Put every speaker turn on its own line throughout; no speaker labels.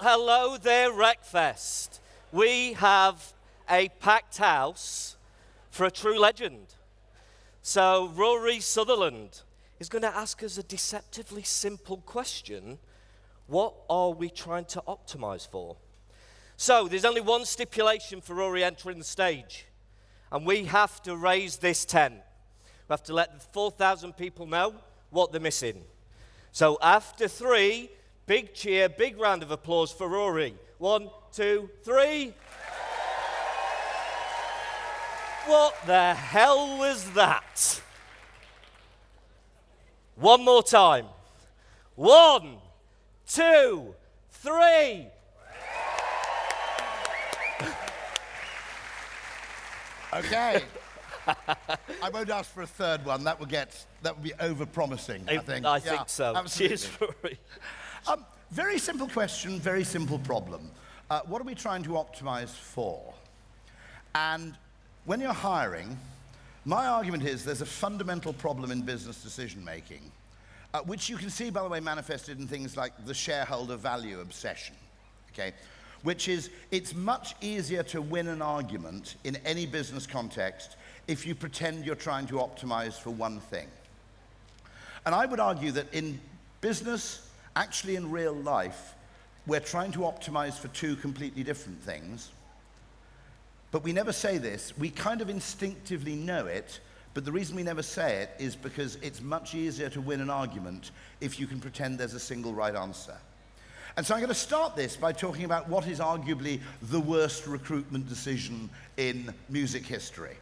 hello there, Wreckfest. We have a packed house for a true legend. So Rory Sutherland is going to ask us a deceptively simple question. What are we trying to optimize for? So there's only one stipulation for Rory entering the stage, and we have to raise this tent. We have to let the 4,000 people know what they're missing. So after 3, big cheer, big round of applause for Rory. 1, 2, 3. What the hell was that? One more time. 1, 2, 3.
Okay. I won't ask for a third one. That would be over-promising, I think.
I think so.
Absolutely.
Cheers, Rory.
Very simple question, very simple problem. What are we trying to optimize for? And when you're hiring, my argument is there's a fundamental problem in business decision-making, which you can see, by the way, manifested in things like the shareholder value obsession, okay? Which is, it's much easier to win an argument in any business context if you pretend you're trying to optimize for one thing. And I would argue that in business, actually in real life, we're trying to optimize for 2 completely different things. But we never say this. We kind of instinctively know it, but the reason we never say it is because it's much easier to win an argument if you can pretend there's a single right answer. And so I'm going to start this by talking about what is arguably the worst recruitment decision in music history,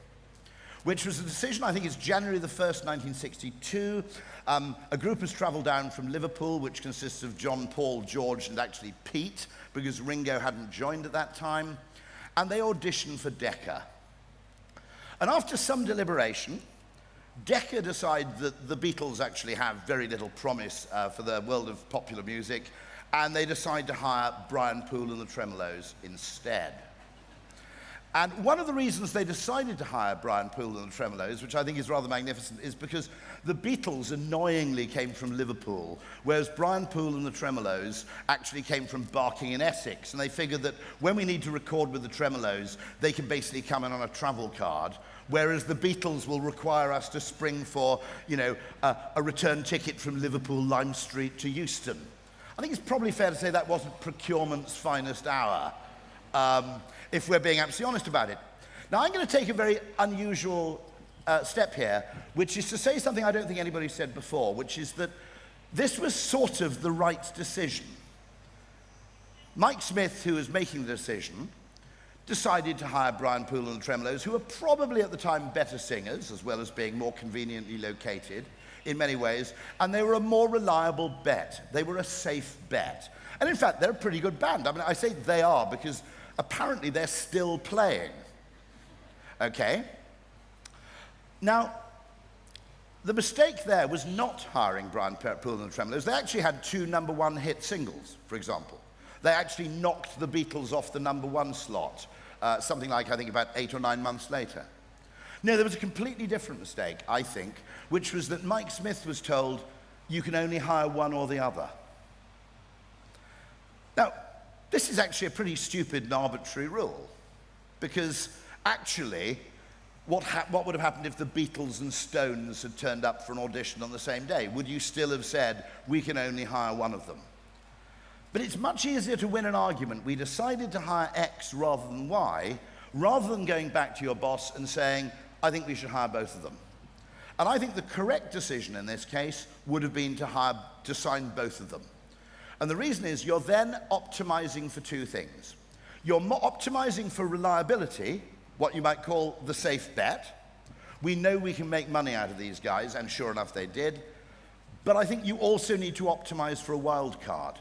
which was a decision, I think it's January the 1st, 1962. A group has traveled down from Liverpool, which consists of John, Paul, George, and actually Pete, because Ringo hadn't joined at that time. And they auditioned for Decca. And after some deliberation, Decca decided that the Beatles actually have very little promise for the world of popular music, and they decide to hire Brian Poole and the Tremeloes instead. And one of the reasons they decided to hire Brian Poole and the Tremeloes, which I think is rather magnificent, is because the Beatles annoyingly came from Liverpool, whereas Brian Poole and the Tremeloes actually came from Barking in Essex. And they figured that when we need to record with the Tremeloes, they can basically come in on a travel card, whereas the Beatles will require us to spring for, a return ticket from Liverpool Lime Street to Euston. I think it's probably fair to say that wasn't procurement's finest hour, if we're being absolutely honest about it. Now, I'm going to take a very unusual step here, which is to say something I don't think anybody said before, which is that this was sort of the right decision. Mike Smith, who was making the decision, decided to hire Brian Poole and the Tremeloes, who were probably at the time better singers, as well as being more conveniently located in many ways, and they were a more reliable bet. They were a safe bet. And in fact, they're a pretty good band. I mean, I say they are because apparently they're still playing. Okay? Now, the mistake there was not hiring Brian Poole and the Tremeloes. They actually had 2 number-1 hit singles, for example. They actually knocked the Beatles off the number-1 slot, something like, I think, about 8 or 9 months later. No, there was a completely different mistake, I think, which was that Mike Smith was told, you can only hire one or the other. Now, this is actually a pretty stupid and arbitrary rule, because actually, what would have happened if the Beatles and Stones had turned up for an audition on the same day? Would you still have said, we can only hire one of them? But it's much easier to win an argument. We decided to hire X rather than Y, rather than going back to your boss and saying, I think we should hire both of them. And I think the correct decision in this case would have been to sign both of them. And the reason is you're then optimizing for 2 things. You're optimizing for reliability, what you might call the safe bet. We know we can make money out of these guys, and sure enough they did. But I think you also need to optimize for a wild card.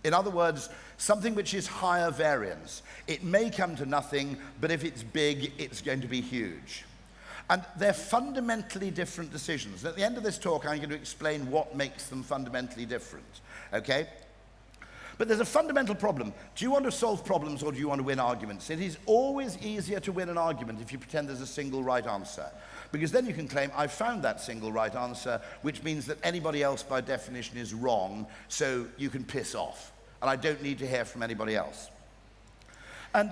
In other words, something which is higher variance. It may come to nothing, but if it's big, it's going to be huge. And they're fundamentally different decisions. At the end of this talk, I'm going to explain what makes them fundamentally different, okay? But there's a fundamental problem. Do you want to solve problems or do you want to win arguments? It is always easier to win an argument if you pretend there's a single right answer. Because then you can claim, I found that single right answer, which means that anybody else by definition is wrong, so you can piss off. and I don't need to hear from anybody else. And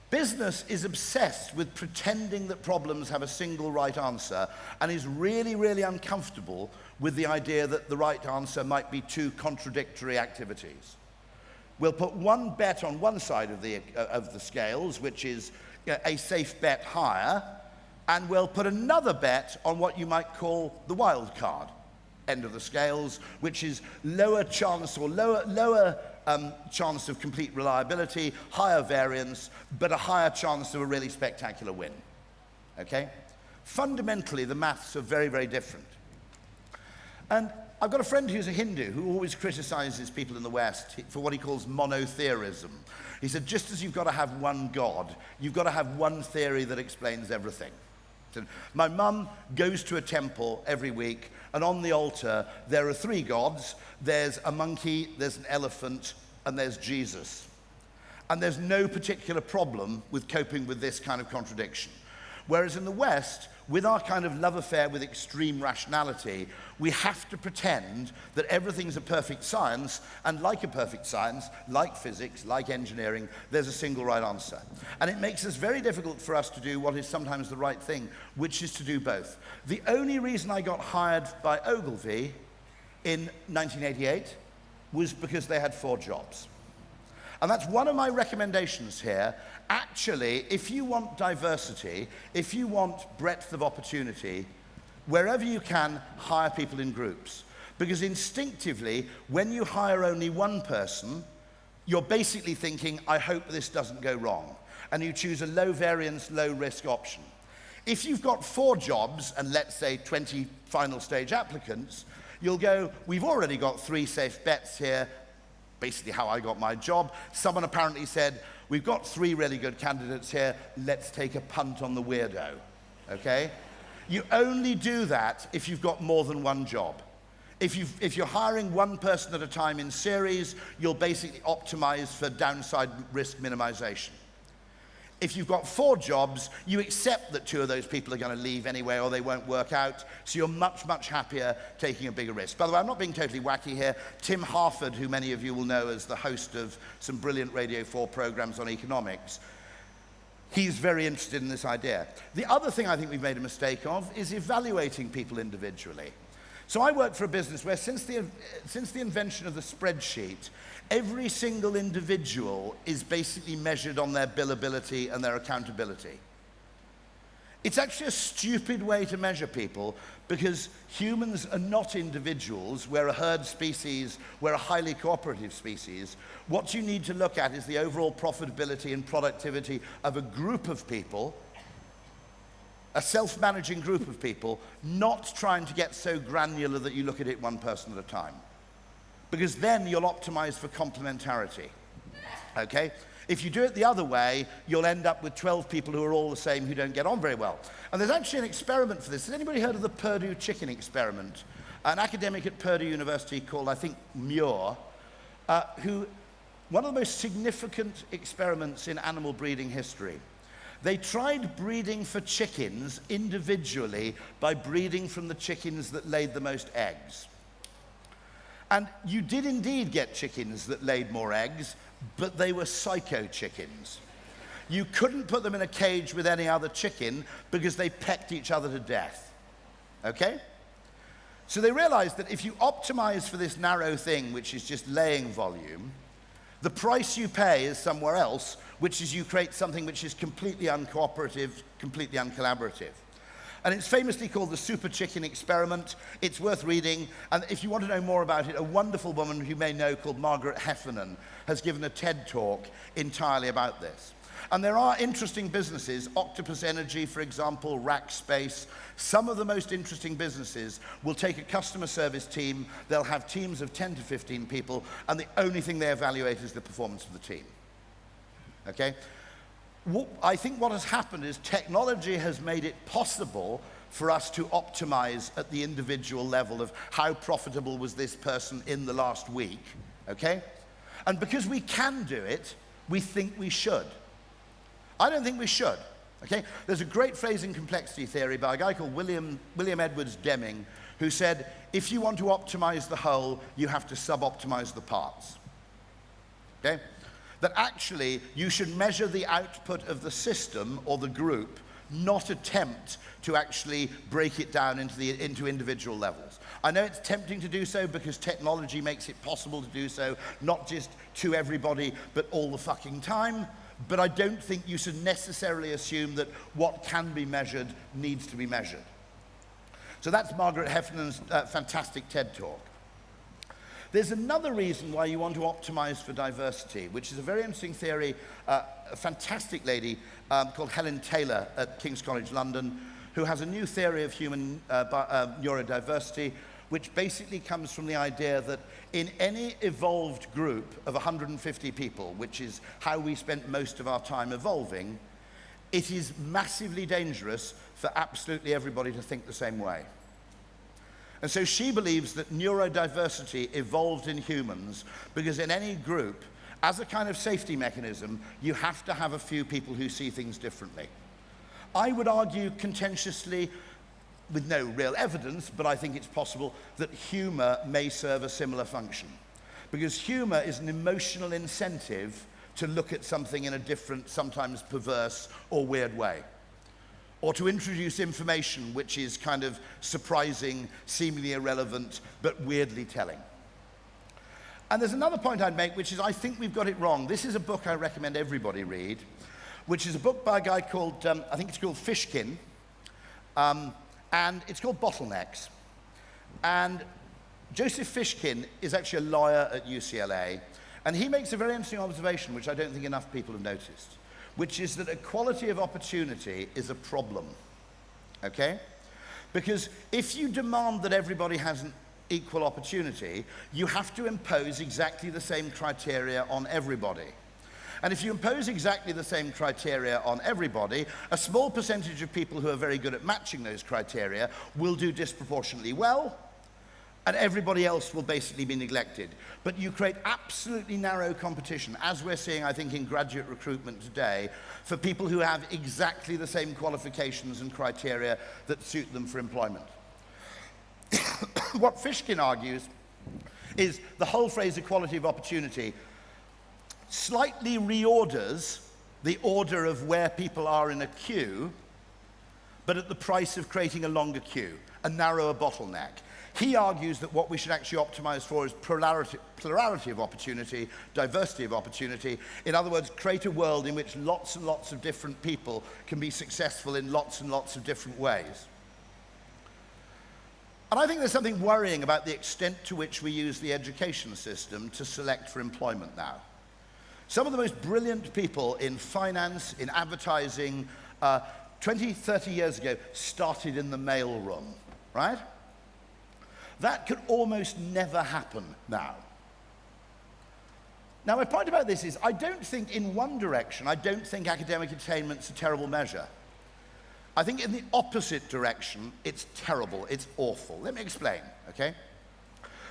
business is obsessed with pretending that problems have a single right answer and is really, really uncomfortable with the idea that the right answer might be two contradictory activities. We'll put one bet on one side of the scales, which is a safe bet higher, and we'll put another bet on what you might call the wild card end of the scales, which is lower chance or lower chance of complete reliability, higher variance, but a higher chance of a really spectacular win. Okay? Fundamentally, the maths are very, very different. And I've got a friend who's a Hindu who always criticizes people in the West for what he calls monotheism. He said, just as you've got to have one God, you've got to have one theory that explains everything. So my mum goes to a temple every week, and on the altar there are three gods. There's a monkey, there's an elephant, and there's Jesus. And there's no particular problem with coping with this kind of contradiction. Whereas in the West, with our kind of love affair with extreme rationality, we have to pretend that everything's a perfect science, and like a perfect science, like physics, like engineering, there's a single right answer. And it makes it very difficult for us to do what is sometimes the right thing, which is to do both. The only reason I got hired by Ogilvy in 1988 was because they had 4 jobs. And that's one of my recommendations here. Actually, if you want diversity, if you want breadth of opportunity, wherever you can, hire people in groups. Because instinctively, when you hire only one person, you're basically thinking, I hope this doesn't go wrong. And you choose a low variance, low risk option. If you've got 4 jobs and let's say 20 final stage applicants, you'll go, we've already got 3 safe bets here. Basically how I got my job. Someone apparently said, we've got 3 really good candidates here, let's take a punt on the weirdo, okay? You only do that if you've got more than one job. If you're hiring one person at a time in series, you'll basically optimize for downside risk minimization. If you've got 4 jobs, you accept that 2 of those people are going to leave anyway or they won't work out, so you're much, much happier taking a bigger risk. By the way, I'm not being totally wacky here. Tim Harford, who many of you will know as the host of some brilliant Radio 4 programs on economics, he's very interested in this idea. The other thing I think we've made a mistake of is evaluating people individually. So I work for a business where since the invention of the spreadsheet, every single individual is basically measured on their billability and their accountability. It's actually a stupid way to measure people because humans are not individuals. We're a herd species, we're a highly cooperative species. What you need to look at is the overall profitability and productivity of a group of people, a self-managing group of people, not trying to get so granular that you look at it one person at a time. Because then you'll optimize for complementarity, okay? If you do it the other way, you'll end up with 12 people who are all the same who don't get on very well. And there's actually an experiment for this. Has anybody heard of the Purdue chicken experiment? An academic at Purdue University called, I think, Muir, one of the most significant experiments in animal breeding history. They tried breeding for chickens individually by breeding from the chickens that laid the most eggs. And you did indeed get chickens that laid more eggs, but they were psycho chickens. You couldn't put them in a cage with any other chicken because they pecked each other to death, okay? So they realized that if you optimize for this narrow thing, which is just laying volume, the price you pay is somewhere else, which is you create something which is completely uncooperative, completely uncollaborative. And it's famously called the super chicken experiment. It's worth reading. And if you want to know more about it, a wonderful woman who you may know called Margaret Heffernan has given a TED talk entirely about this. And there are interesting businesses, Octopus Energy, for example, Rackspace. Some of the most interesting businesses will take a customer service team, they'll have teams of 10 to 15 people, and the only thing they evaluate is the performance of the team. Okay? I think what has happened is technology has made it possible for us to optimize at the individual level of how profitable was this person in the last week, okay? And because we can do it, we think we should. I don't think we should, okay? There's a great phrase in complexity theory by a guy called William Edwards Deming, who said, if you want to optimize the whole, you have to sub-optimize the parts. okay? That actually you should measure the output of the system or the group, not attempt to actually break it down into individual levels. I know it's tempting to do so because technology makes it possible to do so, not just to everybody, but all the fucking time. But I don't think you should necessarily assume that what can be measured needs to be measured. So that's Margaret Heffin's fantastic TED Talk. There's another reason why you want to optimize for diversity, which is a very interesting theory, a fantastic lady called Helen Taylor at King's College London, who has a new theory of human neurodiversity, which basically comes from the idea that in any evolved group of 150 people, which is how we spent most of our time evolving, it is massively dangerous for absolutely everybody to think the same way. And so she believes that neurodiversity evolved in humans because in any group, as a kind of safety mechanism, you have to have a few people who see things differently. I would argue contentiously, with no real evidence, but I think it's possible that humor may serve a similar function. Because humor is an emotional incentive to look at something in a different, sometimes perverse or weird way. Or to introduce information which is kind of surprising, seemingly irrelevant, but weirdly telling. And there's another point I'd make, which is I think we've got it wrong. This is a book I recommend everybody read, which is a book by a guy called, I think it's called Fishkin, and it's called Bottlenecks. And Joseph Fishkin is actually a lawyer at UCLA, and he makes a very interesting observation, which I don't think enough people have noticed, which is that equality of opportunity is a problem, okay? Because if you demand that everybody has an equal opportunity, you have to impose exactly the same criteria on everybody. And if you impose exactly the same criteria on everybody, a small percentage of people who are very good at matching those criteria will do disproportionately well, and everybody else will basically be neglected. But you create absolutely narrow competition, as we're seeing, I think, in graduate recruitment today, for people who have exactly the same qualifications and criteria that suit them for employment. What Fishkin argues is the whole phrase equality of opportunity slightly reorders the order of where people are in a queue, but at the price of creating a longer queue, a narrower bottleneck. He argues that what we should actually optimize for is plurality of opportunity, diversity of opportunity. In other words, create a world in which lots and lots of different people can be successful in lots and lots of different ways. And I think there's something worrying about the extent to which we use the education system to select for employment now. Some of the most brilliant people in finance, in advertising, 20, 30 years ago, started in the mailroom, right? That could almost never happen now. Now, my point about this is, I don't think in one direction, I don't think academic attainment's a terrible measure. I think in the opposite direction, it's terrible, it's awful. Let me explain, okay?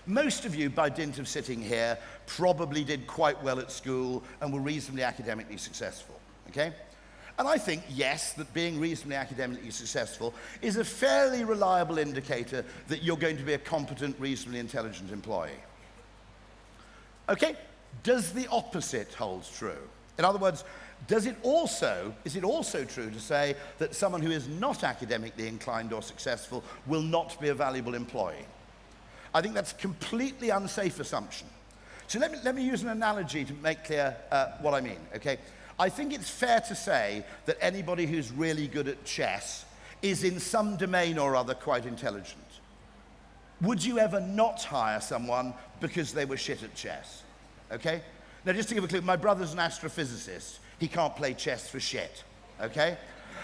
Most of you, by dint of sitting here, probably did quite well at school and were reasonably academically successful, okay? And I think, yes, that being reasonably academically successful is a fairly reliable indicator that you're going to be a competent, reasonably intelligent employee. Okay? Does the opposite hold true? In other words, is it also true to say that someone who is not academically inclined or successful will not be a valuable employee? I think that's a completely unsafe assumption. So let me use an analogy to make clear what I mean, okay? I think it's fair to say that anybody who's really good at chess is in some domain or other quite intelligent. Would you ever not hire someone because they were shit at chess, okay? Now, just to give a clue, my brother's an astrophysicist. He can't play chess for shit, okay?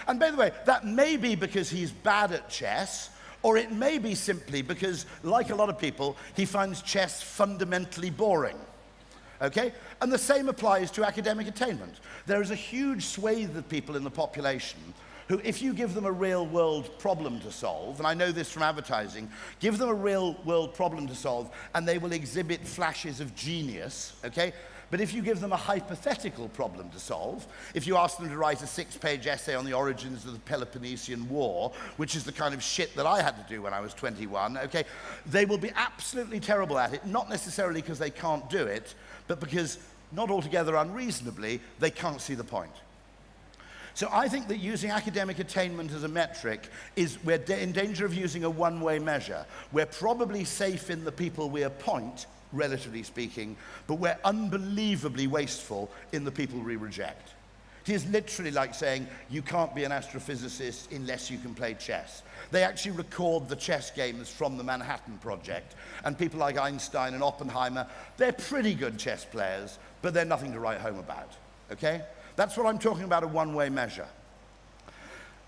And by the way, that may be because he's bad at chess, or it may be simply because, like a lot of people, he finds chess fundamentally boring, okay? And the same applies to academic attainment. There is a huge swathe of people in the population who, if you give them a real-world problem to solve, and I know this from advertising, give them a real-world problem to solve, and they will exhibit flashes of genius, okay? But if you give them a hypothetical problem to solve, if you ask them to write a 6-page essay on the origins of the Peloponnesian War, which is the kind of shit that I had to do when I was 21, okay, they will be absolutely terrible at it, not necessarily because they can't do it, but because not altogether unreasonably, they can't see the point. So I think that using academic attainment as a metric we're in danger of using a one-way measure. We're probably safe in the people we appoint, relatively speaking, but we're unbelievably wasteful in the people we reject. It is literally like saying you can't be an astrophysicist unless you can play chess. They actually record the chess games from the Manhattan Project, and people like Einstein and Oppenheimer, they're pretty good chess players, but they're nothing to write home about, okay? That's what I'm talking about, a one-way measure.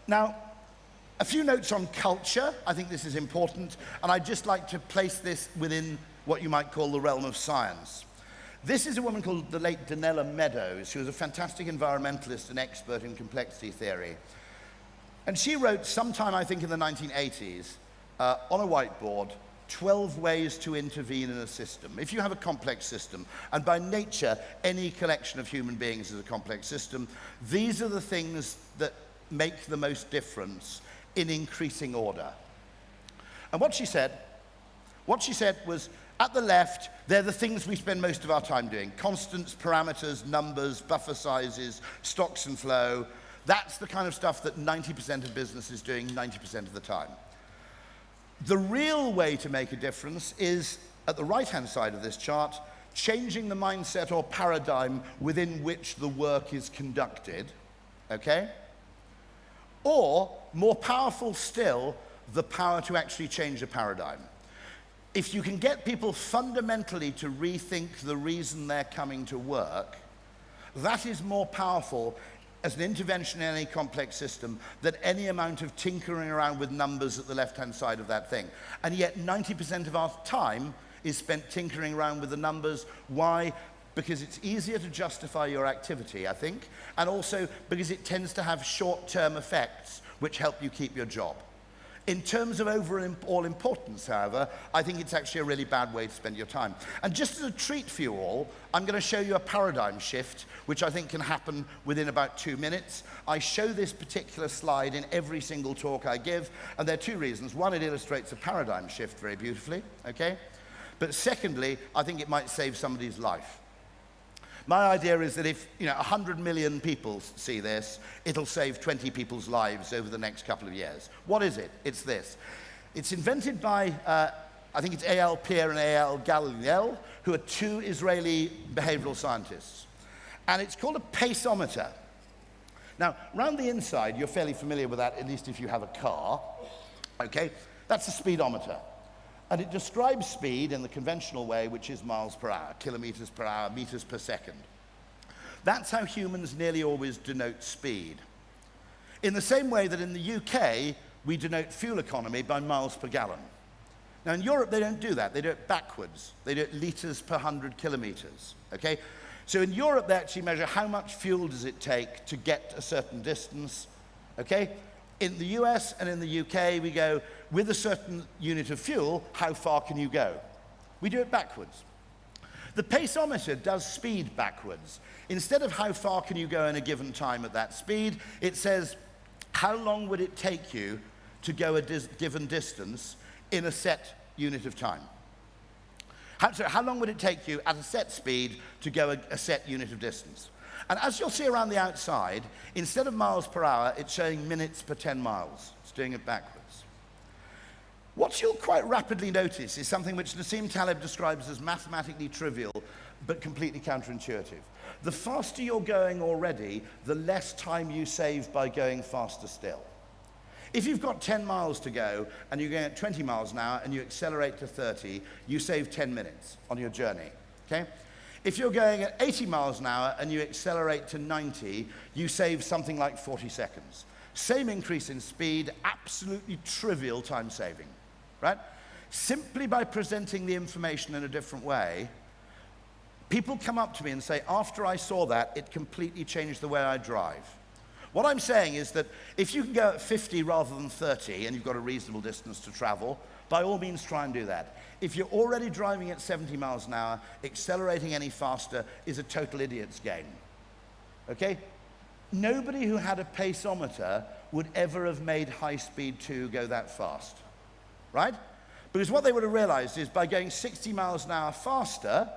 Now, a few notes on culture. I think this is important, and I'd just like to place this within what you might call the realm of science. This is a woman called the late Donella Meadows, who was a fantastic environmentalist and expert in complexity theory. And she wrote sometime, I think in the 1980s, on a whiteboard, 12 ways to intervene in a system. If you have a complex system, and by nature, any collection of human beings is a complex system, these are the things that make the most difference in increasing order. And what she said was, at the left, they're the things we spend most of our time doing. Constants, parameters, numbers, buffer sizes, stocks and flow. That's the kind of stuff that 90% of business is doing 90% of the time. The real way to make a difference is, at the right-hand side of this chart, changing the mindset or paradigm within which the work is conducted, okay? Or, more powerful still, the power to actually change a paradigm. If you can get people fundamentally to rethink the reason they're coming to work, that is more powerful as an intervention in any complex system than any amount of tinkering around with numbers at the left-hand side of that thing. And yet 90% of our time is spent tinkering around with the numbers. Why? Because it's easier to justify your activity, I think, and also because it tends to have short-term effects which help you keep your job. In terms of overall importance, however, I think it's actually a really bad way to spend your time. And just as a treat for you all, I'm going to show you a paradigm shift, which I think can happen within about 2 minutes. I show this particular slide in every single talk I give, and there are two reasons. One, it illustrates a paradigm shift very beautifully, okay? But secondly, I think it might save somebody's life. My idea is that if 100 million people see this, it'll save 20 people's lives over the next couple of years. What is it? It's this. It's invented by, I think it's A.L. Peer and A.L. Galileo, who are two Israeli behavioral scientists. And it's called a paceometer. Now, around the inside, you're fairly familiar with that, at least if you have a car, okay? That's a speedometer. And it describes speed in the conventional way, which is miles per hour, kilometers per hour, meters per second. That's how humans nearly always denote speed. In the same way that in the UK, we denote fuel economy by miles per gallon. Now in Europe, they don't do that. They do it backwards. They do it liters per 100 kilometers, okay? So in Europe, they actually measure how much fuel does it take to get a certain distance, okay? In the US and in the UK, we go, with a certain unit of fuel, how far can you go? We do it backwards. The paceometer does speed backwards. Instead of how far can you go in a given time at that speed, it says, how long would it take you to go a given distance in a set unit of time? How long would it take you at a set speed to go a set unit of distance? And as you'll see around the outside, instead of miles per hour, it's showing minutes per 10 miles. It's doing it backwards. What you'll quite rapidly notice is something which Nassim Taleb describes as mathematically trivial, but completely counterintuitive. The faster you're going already, the less time you save by going faster still. If you've got 10 miles to go, and you're going at 20 miles an hour, and you accelerate to 30, you save 10 minutes on your journey, okay? If you're going at 80 miles an hour and you accelerate to 90, you save something like 40 seconds. Same increase in speed, absolutely trivial time saving, right? Simply by presenting the information in a different way, people come up to me and say, after I saw that, it completely changed the way I drive. What I'm saying is that if you can go at 50 rather than 30 and you've got a reasonable distance to travel, by all means try and do that. If you're already driving at 70 miles an hour, accelerating any faster is a total idiot's game, okay? Nobody who had a paceometer would ever have made high speed 2 go that fast, right? Because what they would have realized is by going 60 miles an hour faster,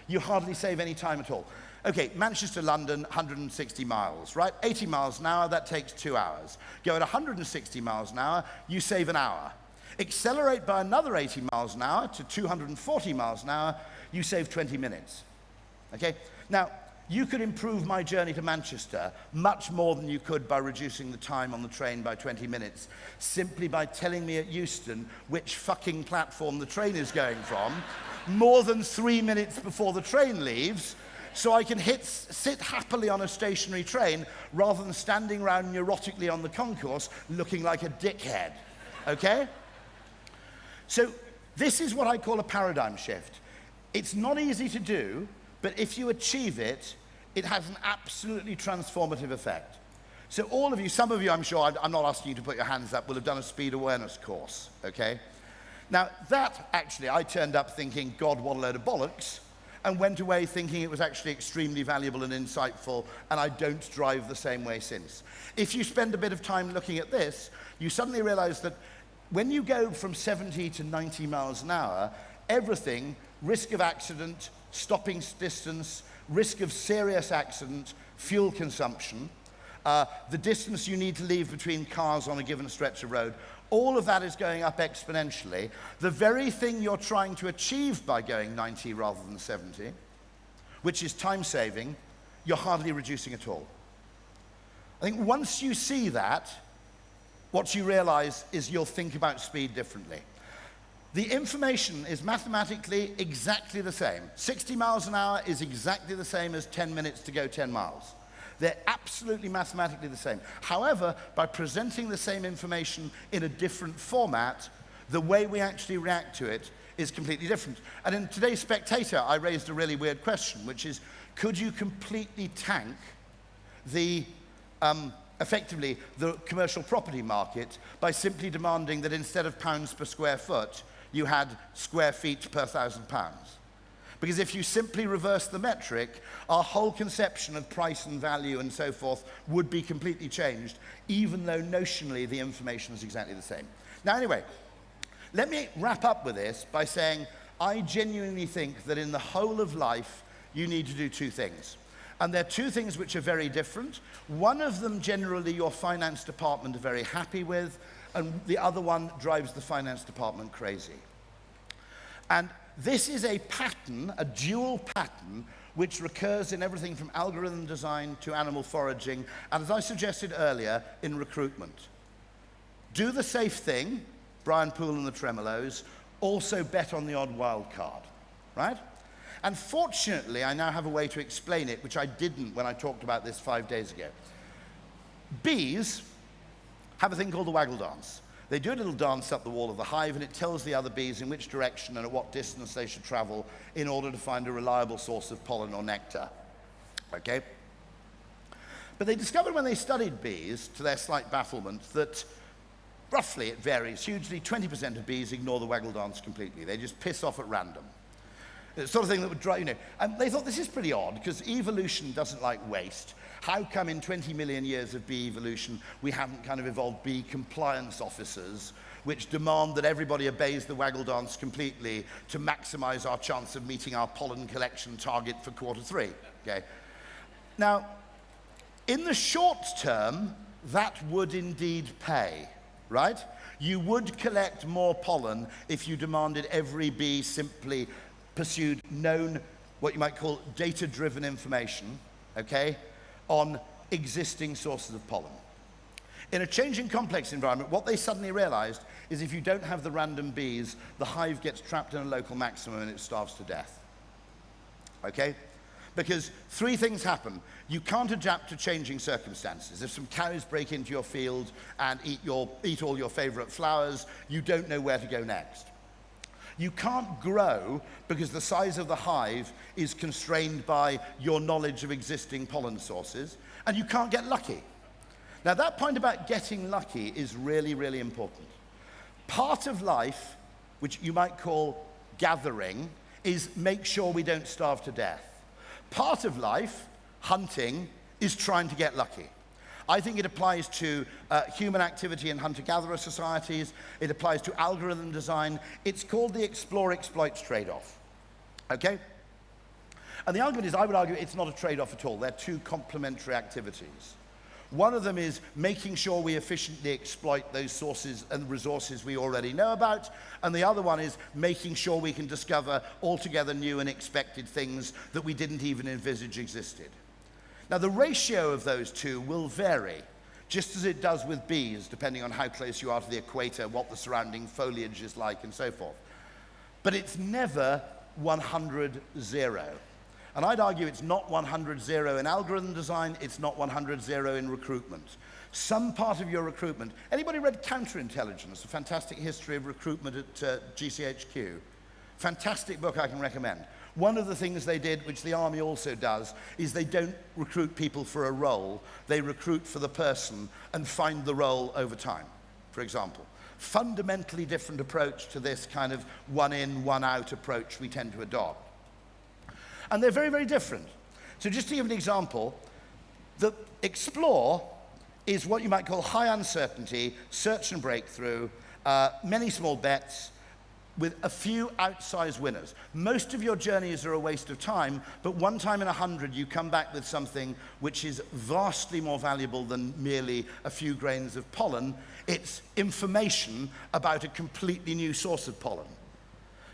you hardly save any time at all. Okay, Manchester, London, 160 miles, right? 80 miles an hour, that takes 2 hours. Go at 160 miles an hour, you save an hour. Accelerate by another 80 miles an hour to 240 miles an hour, you save 20 minutes. Okay? Now, you could improve my journey to Manchester much more than you could by reducing the time on the train by 20 minutes, simply by telling me at Euston which fucking platform the train is going from, more than 3 minutes before the train leaves, so I can sit happily on a stationary train rather than standing around neurotically on the concourse looking like a dickhead. Okay? So this is what I call a paradigm shift. It's not easy to do, but if you achieve it, it has an absolutely transformative effect. So all of you, some of you, I'm sure, I'm not asking you to put your hands up, will have done a speed awareness course, okay? Now that actually, I turned up thinking, God, what a load of bollocks, and went away thinking it was actually extremely valuable and insightful, and I don't drive the same way since. If you spend a bit of time looking at this, you suddenly realize that when you go from 70 to 90 miles an hour, everything, risk of accident, stopping distance, risk of serious accident, fuel consumption, the distance you need to leave between cars on a given stretch of road, all of that is going up exponentially. The very thing you're trying to achieve by going 90 rather than 70, which is time saving, you're hardly reducing at all. I think once you see that, what you realize is you'll think about speed differently. The information is mathematically exactly the same. 60 miles an hour is exactly the same as 10 minutes to go 10 miles. They're absolutely mathematically the same. However, by presenting the same information in a different format, the way we actually react to it is completely different. And in today's Spectator, I raised a really weird question, which is, could you completely tank the effectively the commercial property market by simply demanding that instead of pounds per square foot, you had square feet per £1,000? Because if you simply reverse the metric, our whole conception of price and value and so forth would be completely changed, even though notionally the information is exactly the same. Now anyway, let me wrap up with this by saying I genuinely think that in the whole of life, you need to do two things. And they're two things which are very different. One of them, generally, your finance department are very happy with, and the other one drives the finance department crazy. And this is a pattern, a dual pattern, which recurs in everything from algorithm design to animal foraging, and as I suggested earlier, in recruitment. Do the safe thing, Brian Poole and the Tremolos, also bet on the odd wild card, right? And fortunately, I now have a way to explain it, which I didn't when I talked about this 5 days ago. Bees have a thing called the waggle dance. They do a little dance up the wall of the hive, and it tells the other bees in which direction and at what distance they should travel in order to find a reliable source of pollen or nectar. Okay? But they discovered when they studied bees, to their slight bafflement, that roughly, it varies hugely, 20% of bees ignore the waggle dance completely. They just piss off at random. The sort of thing that would drive, and they thought this is pretty odd because evolution doesn't like waste. How come in 20 million years of bee evolution we haven't kind of evolved bee compliance officers which demand that everybody obeys the waggle dance completely to maximize our chance of meeting our pollen collection target for Q3, okay? Now, in the short term, that would indeed pay, right? You would collect more pollen if you demanded every bee simply pursued known, what you might call data-driven information, okay, on existing sources of pollen. In a changing complex environment, what they suddenly realized is if you don't have the random bees, the hive gets trapped in a local maximum and it starves to death, okay? Because three things happen. You can't adapt to changing circumstances. If some cows break into your field and eat all your favorite flowers, you don't know where to go next. You can't grow because the size of the hive is constrained by your knowledge of existing pollen sources, and you can't get lucky. Now, that point about getting lucky is really, really important. Part of life, which you might call gathering, is make sure we don't starve to death. Part of life, hunting, is trying to get lucky. I think it applies to human activity in hunter-gatherer societies. It applies to algorithm design. It's called the explore-exploits trade-off, okay? And the argument is, I would argue, it's not a trade-off at all. They're two complementary activities. One of them is making sure we efficiently exploit those sources and resources we already know about, and the other one is making sure we can discover altogether new and unexpected things that we didn't even envisage existed. Now, the ratio of those two will vary, just as it does with bees, depending on how close you are to the equator, what the surrounding foliage is like, and so forth. But it's never 100-0. And I'd argue it's not 100-0 in algorithm design, it's not 100-0 in recruitment. Some part of your recruitment, anybody read Counterintelligence, a fantastic history of recruitment at GCHQ? Fantastic book I can recommend. One of the things they did, which the army also does, is they don't recruit people for a role, they recruit for the person and find the role over time, for example. Fundamentally different approach to this kind of one in, one out approach we tend to adopt. And they're very, very different. So just to give an example, the explore is what you might call high uncertainty, search and breakthrough, many small bets with a few outsized winners. Most of your journeys are a waste of time, but one time in 100 you come back with something which is vastly more valuable than merely a few grains of pollen. It's information about a completely new source of pollen.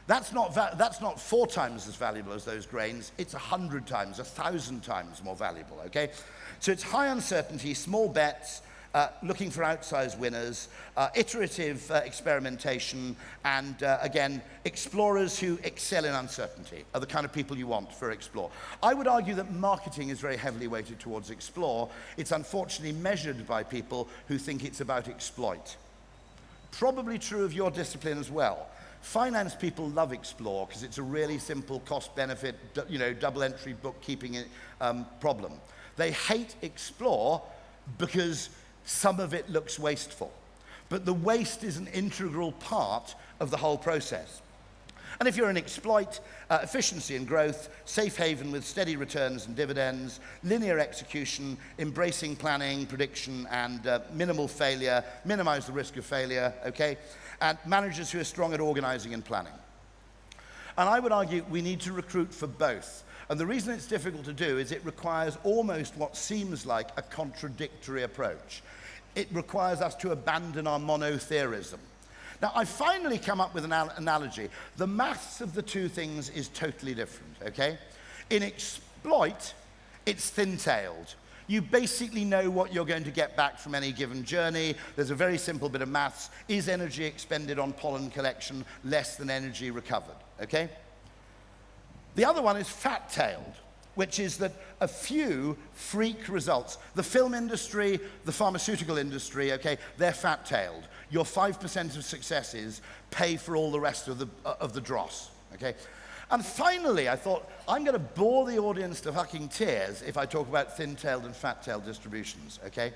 That's not 4 times as valuable as those grains. It's 100 times, 1,000 times more valuable, okay? So it's high uncertainty, small bets, looking for outsized winners, iterative experimentation, and again, explorers who excel in uncertainty are the kind of people you want for Explore. I would argue that marketing is very heavily weighted towards Explore. It's unfortunately measured by people who think it's about exploit. Probably true of your discipline as well. Finance people love Explore because it's a really simple cost-benefit, double entry bookkeeping problem. They hate Explore because some of it looks wasteful. But the waste is an integral part of the whole process. And if you're an exploit, efficiency and growth, safe haven with steady returns and dividends, linear execution, embracing planning, prediction, and minimal failure, minimize the risk of failure, okay? And managers who are strong at organizing and planning. And I would argue we need to recruit for both. And the reason it's difficult to do is it requires almost what seems like a contradictory approach. It requires us to abandon our monotheism. Now, I finally come up with an analogy. The maths of the two things is totally different, okay? In exploit, it's thin-tailed. You basically know what you're going to get back from any given journey. There's a very simple bit of maths. Is energy expended on pollen collection less than energy recovered, okay? The other one is fat-tailed, which is that a few freak results. The film industry, the pharmaceutical industry, okay, they're fat-tailed. Your 5% of successes pay for all the rest of the dross, okay? And finally, I thought, I'm going to bore the audience to fucking tears if I talk about thin-tailed and fat-tailed distributions, okay?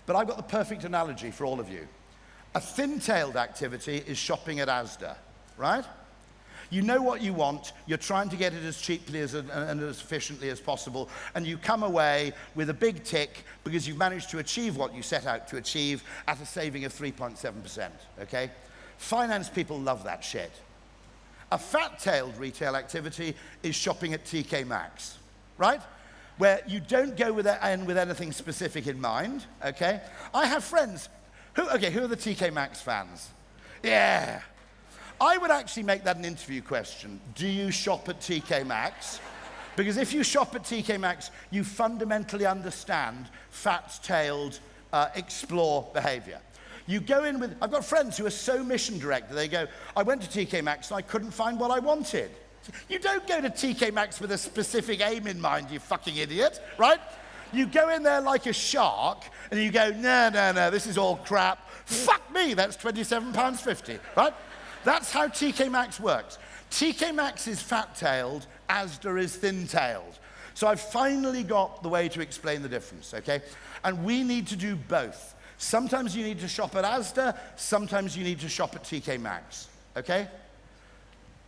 But I've got the perfect analogy for all of you. A thin-tailed activity is shopping at Asda, right? You know what you want, you're trying to get it as cheaply and as efficiently as possible, and you come away with a big tick because you've managed to achieve what you set out to achieve at a saving of 3.7%, okay? Finance people love that shit. A fat-tailed retail activity is shopping at TK Maxx, right? Where you don't go with anything specific in mind, okay? I have friends, who are the TK Maxx fans? Yeah. I would actually make that an interview question. Do you shop at TK Maxx? Because if you shop at TK Maxx, you fundamentally understand fat-tailed explore behavior. You go in with, I've got friends who are so mission directed, they go, I went to TK Maxx and I couldn't find what I wanted. You don't go to TK Maxx with a specific aim in mind, you fucking idiot, right? You go in there like a shark and you go, no, this is all crap. Fuck me, that's £27.50, right? That's how TK Maxx works. TK Maxx is fat-tailed, Asda is thin-tailed. So I've finally got the way to explain the difference, okay? And we need to do both. Sometimes you need to shop at Asda, sometimes you need to shop at TK Maxx, okay?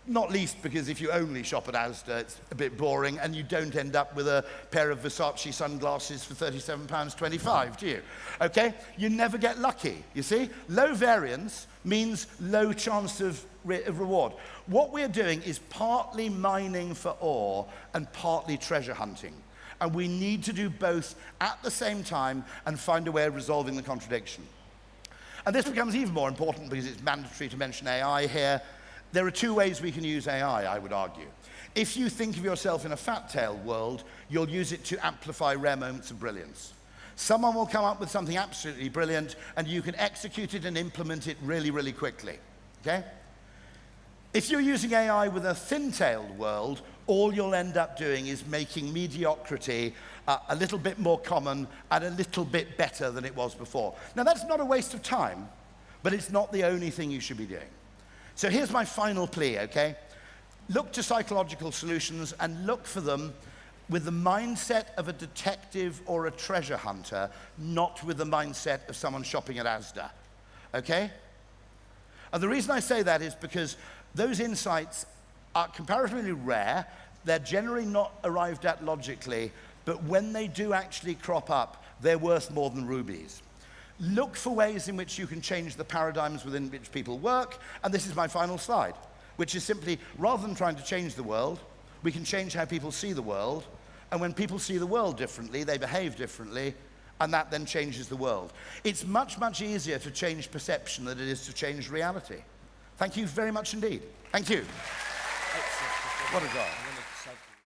Not least because if you only shop at Asda, it's a bit boring and you don't end up with a pair of Versace sunglasses for £37.25, do you? Okay? You never get lucky, you see? Low variance means low chance of reward. What we're doing is partly mining for ore and partly treasure hunting. And we need to do both at the same time and find a way of resolving the contradiction. And this becomes even more important because it's mandatory to mention AI here. There are two ways we can use AI, I would argue. If you think of yourself in a fat-tailed world, you'll use it to amplify rare moments of brilliance. Someone will come up with something absolutely brilliant, and you can execute it and implement it really, really quickly, okay? If you're using AI with a thin-tailed world, all you'll end up doing is making mediocrity a little bit more common and a little bit better than it was before. Now, that's not a waste of time, but it's not the only thing you should be doing. So here's my final plea, okay? Look to psychological solutions and look for them with the mindset of a detective or a treasure hunter, not with the mindset of someone shopping at Asda, okay? And the reason I say that is because those insights are comparatively rare. They're generally not arrived at logically, but when they do actually crop up, they're worth more than rubies. Look for ways in which you can change the paradigms within which people work, and this is my final slide, which is simply, rather than trying to change the world, we can change how people see the world, and when people see the world differently, they behave differently, and that then changes the world. It's much, much easier to change perception than it is to change reality. Thank you very much indeed. Thank you. What a guy.